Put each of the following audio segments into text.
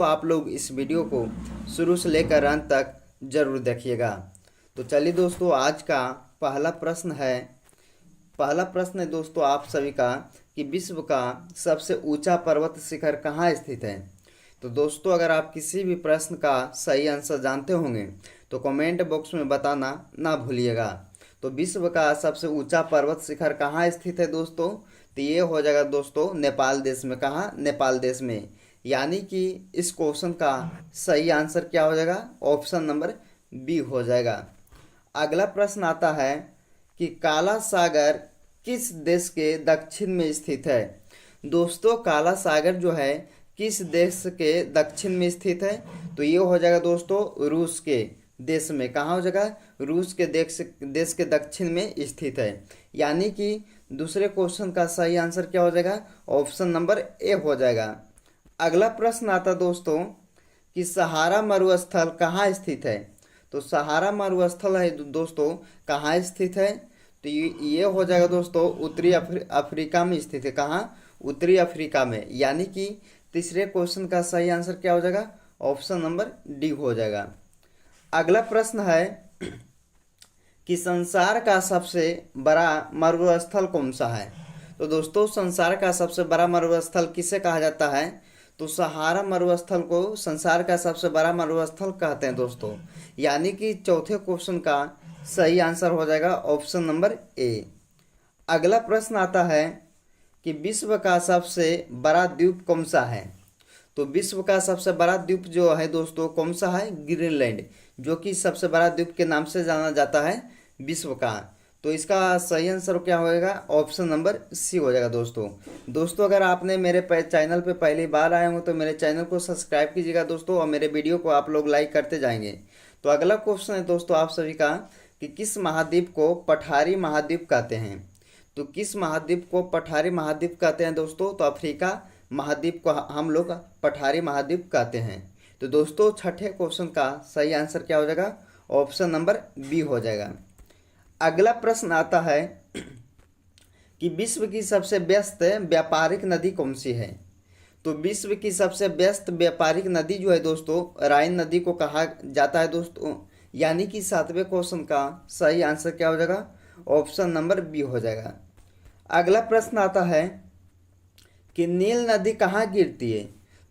तो आप लोग इस वीडियो को शुरू से लेकर अंत तक जरूर देखिएगा। तो चलिए दोस्तों, आज का पहला प्रश्न है दोस्तों आप सभी का कि विश्व का सबसे ऊंचा पर्वत शिखर कहाँ स्थित है। तो दोस्तों, अगर आप किसी भी प्रश्न का सही आंसर जानते होंगे तो कमेंट बॉक्स में बताना ना भूलिएगा। तो विश्व का सबसे ऊंचा पर्वत शिखर कहाँ स्थित है दोस्तों? तो ये हो जाएगा दोस्तों नेपाल देश में। कहाँ? नेपाल देश में। यानी कि इस क्वेश्चन का सही आंसर क्या हो जाएगा? ऑप्शन नंबर बी हो जाएगा। अगला प्रश्न आता है कि काला सागर किस देश के दक्षिण में स्थित है। दोस्तों, काला सागर जो है किस देश के दक्षिण में स्थित है? तो ये हो जाएगा दोस्तों रूस के देश में। कहाँ हो जाएगा? रूस के देश के दक्षिण में स्थित है। यानी कि दूसरे क्वेश्चन का सही आंसर क्या हो जाएगा? ऑप्शन नंबर ए हो जाएगा। अगला प्रश्न आता दोस्तों कि सहारा मरुस्थल कहाँ स्थित है। तो सहारा मरुस्थल है दोस्तों कहाँ स्थित है? तो ये हो जाएगा दोस्तों उत्तरी अफ्रीका में स्थित है। कहाँ? उत्तरी अफ्रीका में। यानी कि तीसरे क्वेश्चन का सही आंसर क्या हो जाएगा? ऑप्शन नंबर डी हो जाएगा। अगला प्रश्न है कि संसार का सबसे बड़ा मरुस्थल कौन सा है। तो दोस्तों, संसार का सबसे बड़ा मरुस्थल किसे कहा जाता है? तो सहारा मरुस्थल को संसार का सबसे बड़ा मरुस्थल कहते हैं दोस्तों। यानी कि चौथे क्वेश्चन का सही आंसर हो जाएगा ऑप्शन नंबर ए। अगला प्रश्न आता है कि विश्व का सबसे बड़ा द्वीप कौन सा है। तो विश्व का सबसे बड़ा द्वीप जो है दोस्तों कौन सा है? ग्रीनलैंड, जो कि सबसे बड़ा द्वीप के नाम से जाना जाता है विश्व का। तो इसका सही आंसर क्या होएगा? ऑप्शन नंबर सी हो जाएगा दोस्तों, अगर आपने मेरे चैनल पे पहली बार आए हो तो मेरे चैनल को सब्सक्राइब कीजिएगा दोस्तों, और मेरे वीडियो को आप लोग लाइक करते जाएंगे। तो अगला क्वेश्चन है दोस्तों आप सभी का कि किस महाद्वीप को पठारी महाद्वीप कहते हैं। तो किस महाद्वीप को पठारी महाद्वीप कहते हैं दोस्तों? तो अफ्रीका महाद्वीप को हम लोग पठारी महाद्वीप कहते हैं। तो दोस्तों, छठे क्वेश्चन का सही आंसर क्या हो जाएगा? ऑप्शन नंबर बी हो जाएगा। अगला प्रश्न आता है कि विश्व की सबसे व्यस्त व्यापारिक नदी कौन सी है। तो विश्व की सबसे व्यस्त व्यापारिक नदी जो है दोस्तों राइन नदी को कहा जाता है दोस्तों। यानी कि सातवें क्वेश्चन का सही आंसर क्या हो जाएगा? ऑप्शन नंबर बी हो जाएगा। अगला प्रश्न आता है कि नील नदी कहाँ गिरती है।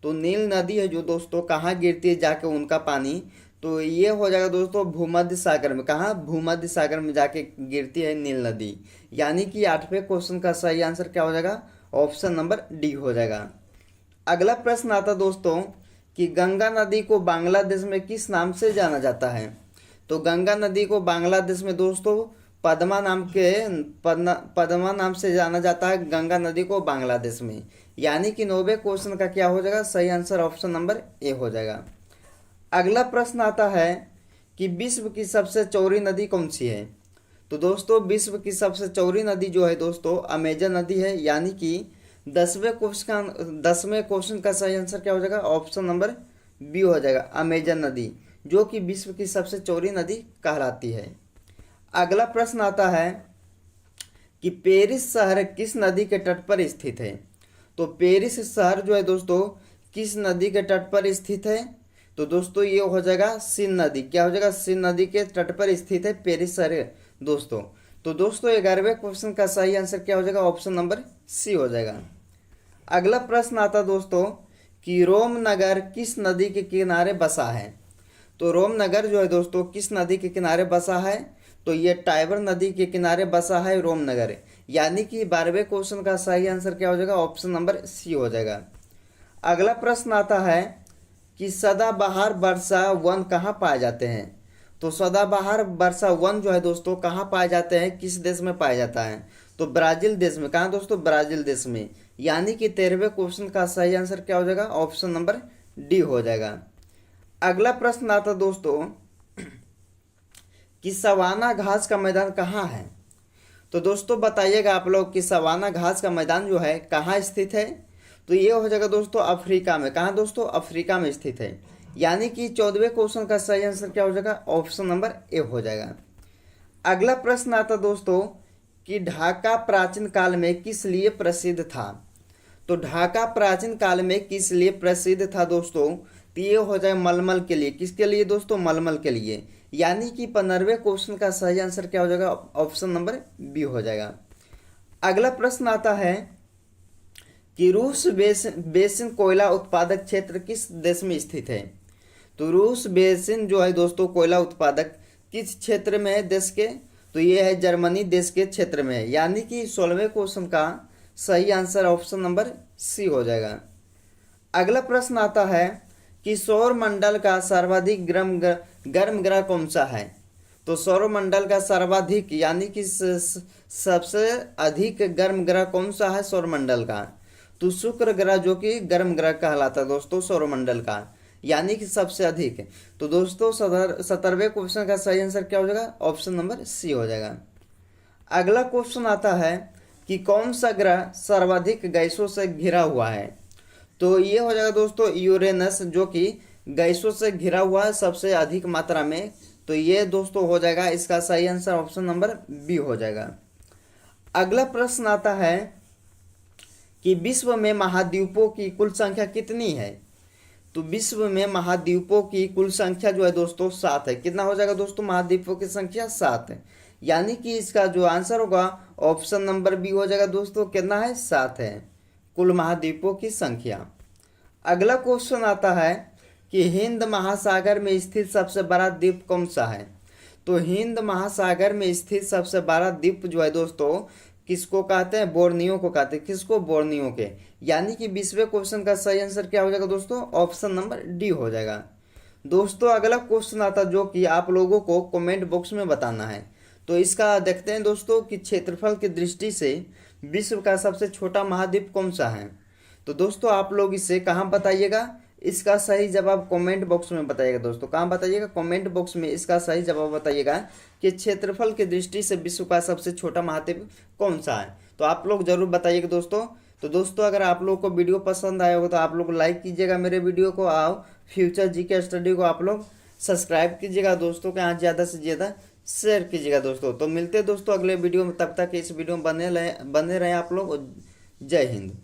तो नील नदी है जो दोस्तों कहाँ गिरती है जाके उनका पानी? तो ये हो जाएगा दोस्तों भूमध्य सागर में। कहाँ? भूमध्य सागर में जाके गिरती है नील नदी। यानी कि आठवें क्वेश्चन का सही आंसर क्या हो जाएगा? ऑप्शन नंबर डी हो जाएगा। अगला प्रश्न आता दोस्तों कि गंगा नदी को बांग्लादेश में किस नाम से जाना जाता है। तो गंगा नदी को बांग्लादेश में दोस्तों पद्मा नाम से जाना जाता है गंगा नदी को बांग्लादेश में। यानी कि 9वें क्वेश्चन का क्या हो जाएगा? सही आंसर ऑप्शन नंबर ए हो जाएगा। अगला प्रश्न आता है कि विश्व की सबसे चौड़ी नदी कौन सी है। तो दोस्तों, विश्व की सबसे चौड़ी नदी जो है दोस्तों अमेजन नदी है। यानी कि 10वें क्वेश्चन का सही आंसर क्या हो जाएगा? ऑप्शन नंबर बी हो जाएगा, अमेजन नदी, जो कि विश्व की सबसे चौड़ी नदी कहलाती है। अगला प्रश्न आता है कि पेरिस शहर किस नदी के तट पर स्थित है। तो पेरिस शहर जो है दोस्तों किस नदी के तट पर स्थित है। तो दोस्तों ये हो जाएगा सिंध नदी। क्या हो जाएगा? सिंध नदी के तट पर स्थित है पेरिस शहर दोस्तों। तो दोस्तों 11वें क्वेश्चन का सही आंसर क्या हो जाएगा? ऑप्शन नंबर सी हो जाएगा। अगला प्रश्न आता दोस्तों कि रोम नगर किस नदी के किनारे बसा है। तो रोम नगर जो है दोस्तों किस नदी के किनारे बसा है? तो ये टाइबर नदी के किनारे बसा है रोम नगर। यानी कि 12वें क्वेश्चन का सही आंसर क्या हो जाएगा? ऑप्शन नंबर सी हो जाएगा। अगला प्रश्न आता है कि सदाबहार वर्षा वन कहाँ पाए जाते हैं। तो सदाबहार वर्षा वन जो है दोस्तों कहाँ पाए जाते हैं, किस देश में पाया जाता है? तो ब्राजील देश में। कहाँ दोस्तों? ब्राजील देश में। यानी कि 13वें क्वेश्चन का सही आंसर क्या हो जाएगा? ऑप्शन नंबर डी हो जाएगा। अगला प्रश्न आता दोस्तों कि सवाना घास का मैदान कहाँ है। तो दोस्तों बताइएगा आप लोग कि सवाना घास का मैदान जो है कहाँ स्थित है। तो ये हो जाएगा दोस्तों अफ्रीका में। कहाँ दोस्तों? अफ्रीका में स्थित है। यानी कि 14वें क्वेश्चन का सही आंसर क्या हो जाएगा? ऑप्शन नंबर ए हो जाएगा। अगला प्रश्न आता दोस्तों कि ढाका प्राचीन काल में किस लिए प्रसिद्ध था। तो ढाका प्राचीन काल में किस लिए प्रसिद्ध था दोस्तों? तो ये हो जाएगा मलमल के लिए। किसके लिए दोस्तों? मलमल के लिए। यानी कि 15वें क्वेश्चन का सही आंसर क्या हो जाएगा? ऑप्शन नंबर बी हो जाएगा। अगला प्रश्न आता है कि रूस बेसिन कोयला उत्पादक क्षेत्र किस देश में स्थित है? तो रूस बेसिन जो है दोस्तों कोयला उत्पादक किस क्षेत्र में है देश के? तो ये है जर्मनी देश के क्षेत्र में है। यानी कि 16वें क्वेश्चन का सही आंसर ऑप्शन नंबर सी हो जाएगा। अगला प्रश्न आता है कि सौर मंडल का सर्वाधिक गर्म ग्रह कौन सा है? तो सौर मंडल का सर्वाधिक यानी कि सबसे अधिक गर्म ग्रह कौन सा है सौर मंडल का? तो शुक्र ग्रह जो कि गर्म ग्रह कहलाता है दोस्तों सौर मंडल का, यानी कि सबसे अधिक। तो दोस्तों 17वें क्वेश्चन का सही आंसर क्या हो जाएगा? ऑप्शन नंबर सी हो जाएगा। अगला क्वेश्चन आता है कि कौन सा ग्रह सर्वाधिक गैसों से घिरा हुआ है? तो ये हो जाएगा दोस्तों यूरेनस, जो कि गैसों से घिरा हुआ है सबसे अधिक मात्रा में। तो ये दोस्तों हो जाएगा इसका सही आंसर ऑप्शन नंबर बी हो जाएगा। अगला प्रश्न आता है कि विश्व में महाद्वीपों की कुल संख्या कितनी है? तो विश्व में महाद्वीपों की कुल संख्या जो है दोस्तों 7 है। कितना हो जाएगा दोस्तों? महाद्वीपों की संख्या 7 है। यानी कि इसका जो आंसर होगा ऑप्शन नंबर बी हो जाएगा दोस्तों। कितना है? 7 है कुल महाद्वीपों की संख्या। अगला क्वेश्चन आता है कि हिंद महासागर में स्थित सबसे बड़ा द्वीप कौन सा है? तो हिंद महासागर में स्थित सबसे बड़ा द्वीप जो है दोस्तों किसको कहते हैं? बोर्नियो को कहते हैं। किसको? बोर्नियो के। यानी कि 20वें क्वेश्चन का सही आंसर क्या हो जाएगा दोस्तों? ऑप्शन नंबर डी हो जाएगा। दोस्तों अगला क्वेश्चन आता जो कि आप लोगों को कमेंट बॉक्स में बताना है। तो इसका देखते हैं दोस्तों कि क्षेत्रफल की दृष्टि से विश्व का सबसे छोटा महाद्वीप कौन सा है? तो दोस्तों आप लोग इसे कहाँ बताइएगा? इसका सही जवाब कमेंट बॉक्स में बताइएगा दोस्तों। कहाँ बताइएगा? कमेंट बॉक्स में इसका सही जवाब बताइएगा कि क्षेत्रफल की दृष्टि से विश्व का सबसे छोटा महाद्वीप कौन सा है। तो आप लोग जरूर बताइएगा दोस्तों। तो दोस्तों अगर आप लोग को वीडियो पसंद आया हो तो आप लोग लाइक कीजिएगा मेरे वीडियो को, और फ्यूचर जीके स्टडी को आप लोग सब्सक्राइब कीजिएगा दोस्तों के यहाँ ज़्यादा से ज़्यादा शेयर कीजिएगा दोस्तों। तो मिलते हैं दोस्तों अगले वीडियो में, तब तक इस वीडियो में बने रहें आप लोग। जय हिंद।